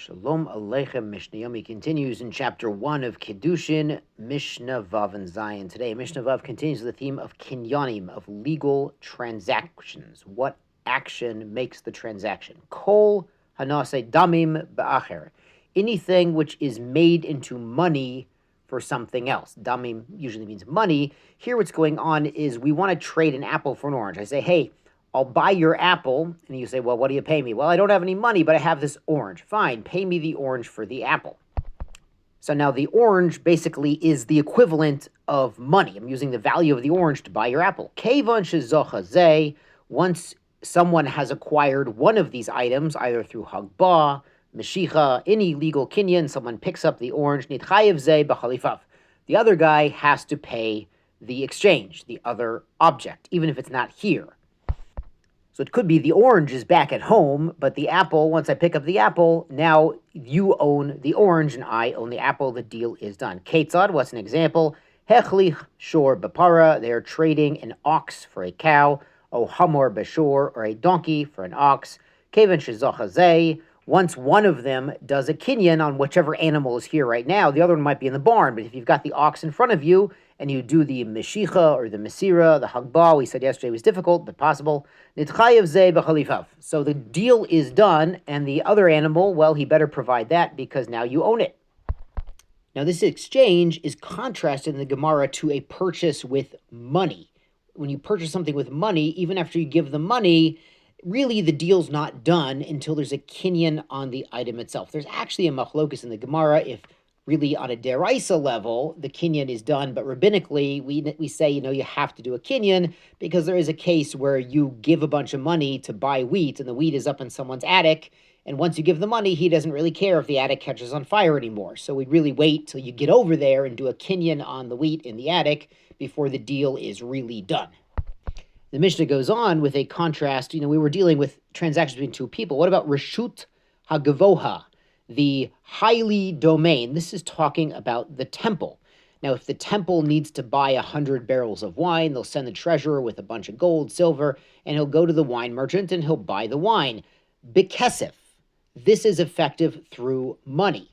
Shalom Aleichem. Mishnah Yomi continues in chapter 1 of Kidushin, Mishnah Vav and Zion. Today, Mishnah Vav continues the theme of kinyanim, of legal transactions. What action makes the transaction? Kol hanase damim ba'acher. Anything which is made into money for something else. Damim usually means money. Here what's going on is we want to trade an apple for an orange. I say, hey, I'll buy your apple. And you say, well, what do you pay me? Well, I don't have any money, but I have this orange. Fine, pay me the orange for the apple. So now the orange basically is the equivalent of money. I'm using the value of the orange to buy your apple. Kevon shezocha zeh, once someone has acquired one of these items, either through hagbah, meshicha, any legal kinyan, someone picks up the orange, nitchayev zeh b'chalifav. The other guy has to pay the exchange, the other object, even if it's not here. So it could be the orange is back at home, but the apple, once I pick up the apple, now you own the orange and I own the apple. The deal is done. Ketzad, what's an example? Hechlich shor b'para, they're trading an ox for a cow. O hamor b'shor, or a donkey for an ox. Kevan shezocha zeh, once one of them does a kinyan on whichever animal is here right now, the other one might be in the barn, but if you've got the ox in front of you, and you do the meshicha or the mesira, the hagbah, we said yesterday was difficult, but possible. Nitchayev zeh b'chalifav. So the deal is done, and the other animal, well, he better provide that because now you own it. Now this exchange is contrasted in the Gemara to a purchase with money. When you purchase something with money, even after you give the money, really the deal's not done until there's a kinyan on the item itself. There's actually a machlokus in the Gemara if really on a deraisa level, the kinyan is done, but rabbinically, we say, you have to do a kinyan because there is a case where you give a bunch of money to buy wheat and the wheat is up in someone's attic, and once you give the money, he doesn't really care if the attic catches on fire anymore. So we'd really wait till you get over there and do a kinyan on the wheat in the attic before the deal is really done. The Mishnah goes on with a contrast. We were dealing with transactions between two people. What about Reshut HaGavoha, the highly domain? This is talking about the temple. Now, if the temple needs to buy 100 barrels of wine, they'll send the treasurer with a bunch of gold, silver, and he'll go to the wine merchant and he'll buy the wine. Bekesef, this is effective through money.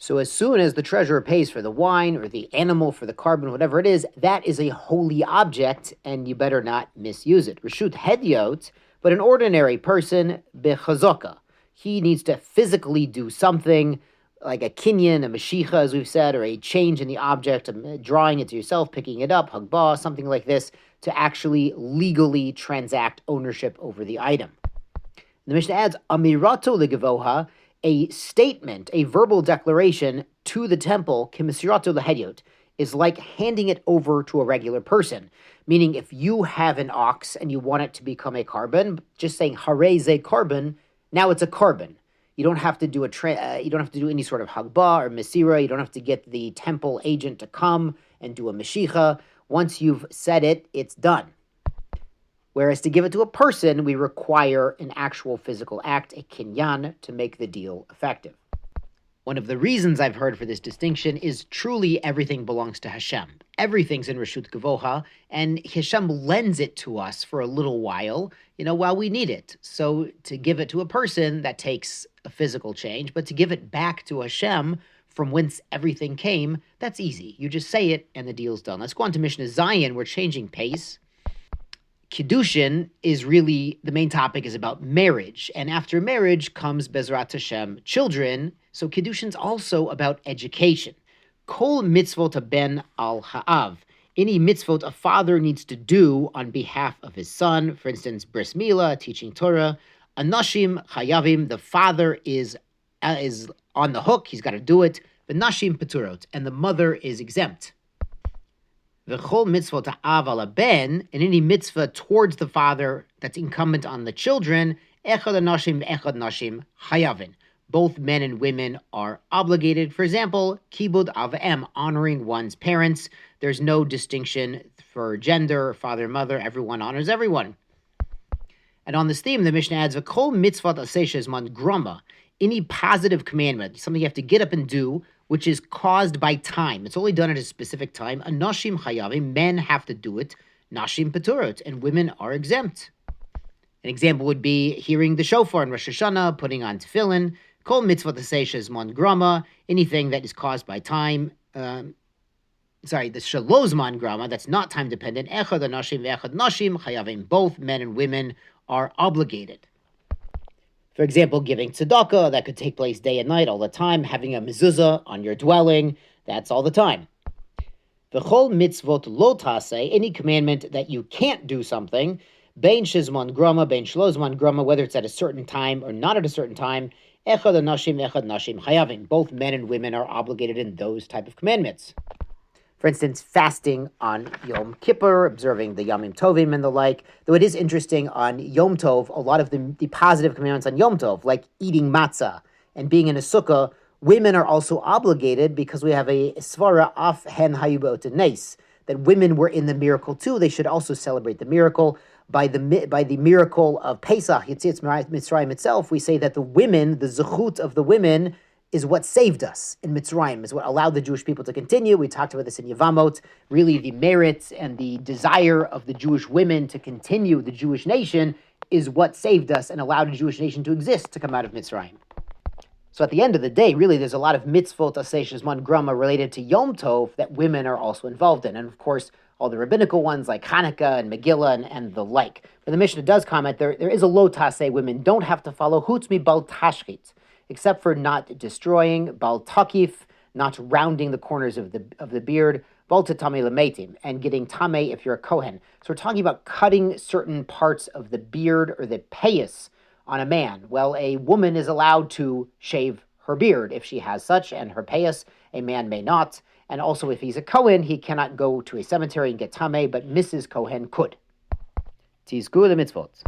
So as soon as the treasurer pays for the wine or the animal for the carbon, whatever it is, that is a holy object, and you better not misuse it. Reshut Hedyot, but an ordinary person, bechazoka, he needs to physically do something, like a kinyan, a meshicha, as we've said, or a change in the object, drawing it to yourself, picking it up, hagbah, something like this, to actually legally transact ownership over the item. The Mishnah adds, amirato legavoha, a statement, a verbal declaration to the temple, kimisirato lehedyot, is like handing it over to a regular person. Meaning, if you have an ox and you want it to become a carbon, just saying hare ze carbon, now it's a carbon. You don't have to do you don't have to do any sort of hagbah or mesira. You don't have to get the temple agent to come and do a meshicha. Once you've said it, it's done. Whereas to give it to a person, we require an actual physical act, a kinyan, to make the deal effective. One of the reasons I've heard for this distinction is truly everything belongs to Hashem. Everything's in Reshut Gavoha, and Hashem lends it to us for a little while, while we need it. So to give it to a person, that takes a physical change, but to give it back to Hashem, from whence everything came, that's easy. You just say it, and the deal's done. Let's go on to Mishnah Zion. We're changing pace. Kidushin is really, the main topic is about marriage. And after marriage comes Bezrat Hashem, children. So Kidushin's also about education. Kol mitzvot ben al ha'av. Any mitzvot a father needs to do on behalf of his son. For instance, bris milah, teaching Torah. Anashim chayavim, the father is on the hook. He's got to do it. Benashim peturot, and the mother is exempt. V'chol mitzvot ha'av ala ben, and any mitzvah towards the father that's incumbent on the children, echad anashim echad nashim hayavin. Both men and women are obligated. For example, kibud av'em, honoring one's parents. There's no distinction for gender, father, mother. Everyone honors everyone. And on this theme, the Mishnah adds, v'kol mitzvot aseh man grama, any positive commandment, something you have to get up and do, which is caused by time. It's only done at a specific time. Anashim chayavim, men have to do it. Nashim peturot, and women are exempt. An example would be hearing the shofar in Rosh Hashanah, putting on tefillin, kol mitzvah t'seishes mon grama, anything that is caused by time. The shalozman grama, that's not time dependent. Echad anashim ve'echad nashim chayavim. Both men and women are obligated. For example, giving tzedakah, that could take place day and night all the time. Having a mezuzah on your dwelling, that's all the time. V'chol mitzvot lo taseh, any commandment that you can't do something, bein shizman grama, bein shlozman grama, whether it's at a certain time or not at a certain time, echad nashim chayavim. Both men and women are obligated in those type of commandments. For instance, fasting on Yom Kippur, observing the Yomim Tovim and the like. Though it is interesting on Yom Tov, a lot of the positive commandments on Yom Tov, like eating matzah and being in a sukkah, women are also obligated because we have a svara af hen hayubot nes, that women were in the miracle too. They should also celebrate the miracle. By the miracle of Pesach, Yetziat Mitzrayim itself, we say that the women, the zechut of the women, is what saved us in Mitzrayim, is what allowed the Jewish people to continue. We talked about this in Yevamot. Really, the merits and the desire of the Jewish women to continue the Jewish nation is what saved us and allowed a Jewish nation to exist, to come out of Mitzrayim. So at the end of the day, really, there's a lot of mitzvot, aseh shizman grama, related to Yom Tov that women are also involved in. And of course, all the rabbinical ones like Hanukkah and Megillah and the like. But the Mishnah does comment, there is a lo taseh, women don't have to follow, chutz mi bal tashchit, except for not destroying, bal takif, not rounding the corners of the beard, bal tatame lemetim, and getting tame if you're a kohen. So we're talking about cutting certain parts of the beard or the payas on a man. Well, a woman is allowed to shave her beard if she has such, and her payas, a man may not. And also, if he's a kohen, he cannot go to a cemetery and get tame, but Mrs. Kohen could. Tizku le mitzvot.